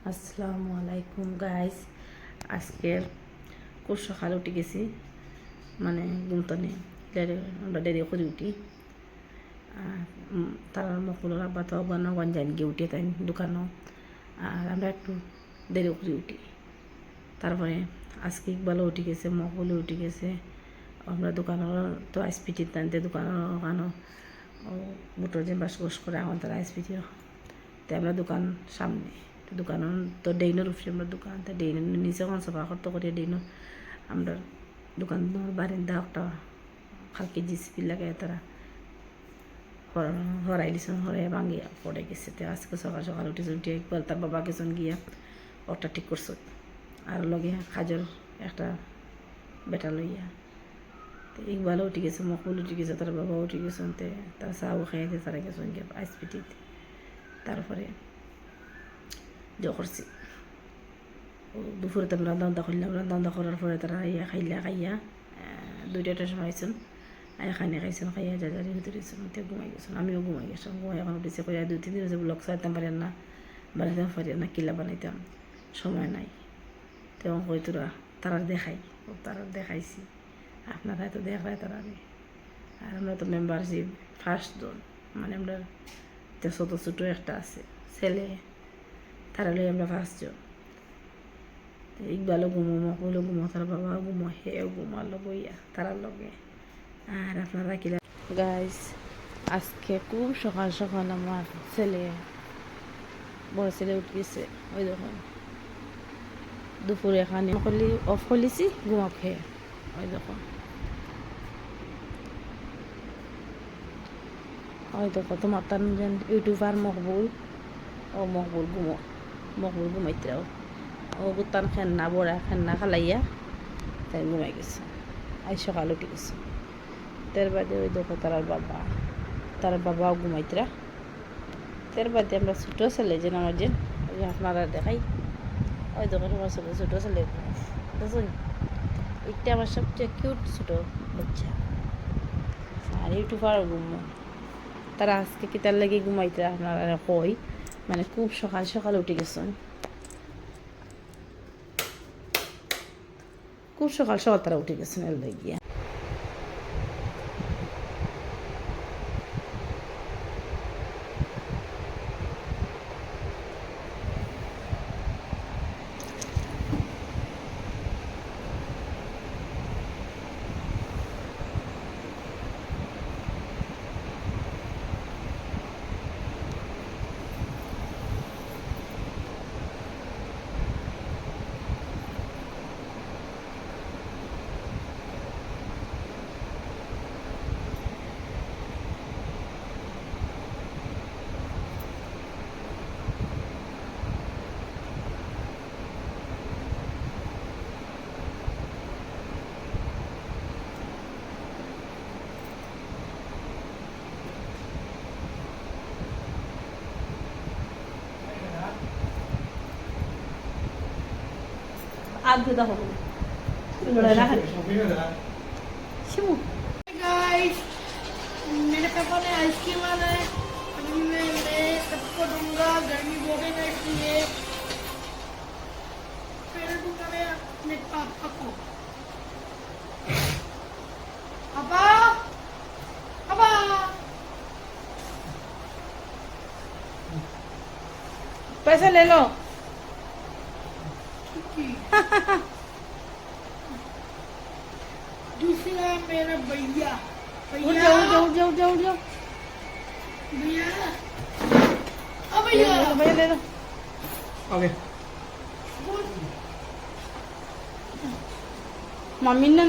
আসসালামু আলাইকুম গাইস। আজকের খুব সকালে উঠে গেছি, মানে ঘুমতনে আমরা দেরি করে উঠি। আর তারা মকুলোর আব্বা তো গঞ্জান গিয়ে উঠে তাই দোকানও, আর আমরা একটু দেরি করে উঠি। তারপরে আজকে ইকবালও উঠে গেছে, মকুলও উঠে গেছে। আমরা দোকানের তো আইসপিটি টানতে দোকানের ওখানো বুটোর যে বাস বস করে এখন তারা আইসপিটি, তো আমরা দোকান সামনে দোকান তো ডেইনের উপরে আমরা দোকান, তো ডেইনের নিচে এখন সফা করতে করিয়া ডেইনের আমরা দোকান বারিন্দা একটা খালকে জিসিপি লাগাই তারা হরাই দিয়েছেন, হরাই ভাঙিয়া পড়ে গেছে। তো আজকে সকাল সকাল উঠেছে, উঠে একবার তার বাবা গেছেন গিয়া ওটা ঠিক করছে, আর লগে খাজর একটা বেটা লইয়া। তো ইকবালও উঠে গেছে, মকুল উঠে গেছে, তার বাবা উঠে গেছেন। তো তার চাও খাইতে তারা গেছেন গিয়া আইসপিটিতে। তারপরে করছি দুপুরে তো আমরা রান্না করলাম, রান্না করার পরে তারা ইয়া খাইয়া 2টার সময় আইসন, খাইনে খাইছেন, খাইয়া যাজারি হতে দিয়েছেন। তো ঘুমাই গেছেন, আমিও ঘুমাই গেছিলাম। ঘুমাই এখন উঠেছে করে 2-3 দিন হয়েছে ব্লগ চাইতাম পারেন না, বানাইতাম পারি না, কিলা বানাইতাম সময় নাই। তো কই তোরা তারা দেখাই, তারা দেখাইছি, আপনারা তো দেখায় তারা। আর আমরা তো মেম্বারশিপ ফার্স্ট জন, মানে আমরা ছোটো ছোটো একটা আছে ছেলে, তারা লই আমরা ফার্স্ট জন। ইকবালও ঘুমো, মকুলও ঘুমো, তার বাবা ঘুমো, হেও ঘুমালো বইয়া তারার লগে। আর আপনারা কিলা গাইস, আজকে খুব সকাল সকাল আমার ছেলে, বড় ছেলে উঠে গেছে। ওই দেখুন দুপুরে এখানে অফ করেছি ঘুমা খেয়ে। ওই দেখুন, ওই দেখো তোমার তার ইউটিউবার মকবুল, ও মকবুল ঘুমাইতে ও গুতান খেন্না বড়া খেন্না খালাইয়া তাই ঘুমাই গেছে। আজ সকাল উঠে গেছে। তার বাদে ওই দেখো তার বাবাও ঘুমাইতরা। তার বাদে আমরা ছোটো ছেলে যে আমার যে আপনারা দেখাই, ওই দেখো আমার ছোটো ছেলে বুঝুন, এটা আমার সবচেয়ে কিউট ছোটো বাচ্চা। আর ইউটিউবার ঘুমো, তারা আজকে কি তার লাগে ঘুমাইতরা আপনারা কই, মানে খুব সকাল সকাল উঠে গেছেন, খুব সকাল সকাল তারা উঠে গেছেন এর লাগিয়া। आगे दा हो लड़ा है शिमू। गाइस, मेरे पापा ने आइसक्रीम आना है, अभी मैं सबको दूंगा। गर्मी बहुत है इसलिए पहले दूंगा मैं अपने पापा को। पापा पापा पैसे ले लो। दूसरा मेरा भैया उठ जाओ भैया अब भैया भैया ले लो। ओके मम्मी ने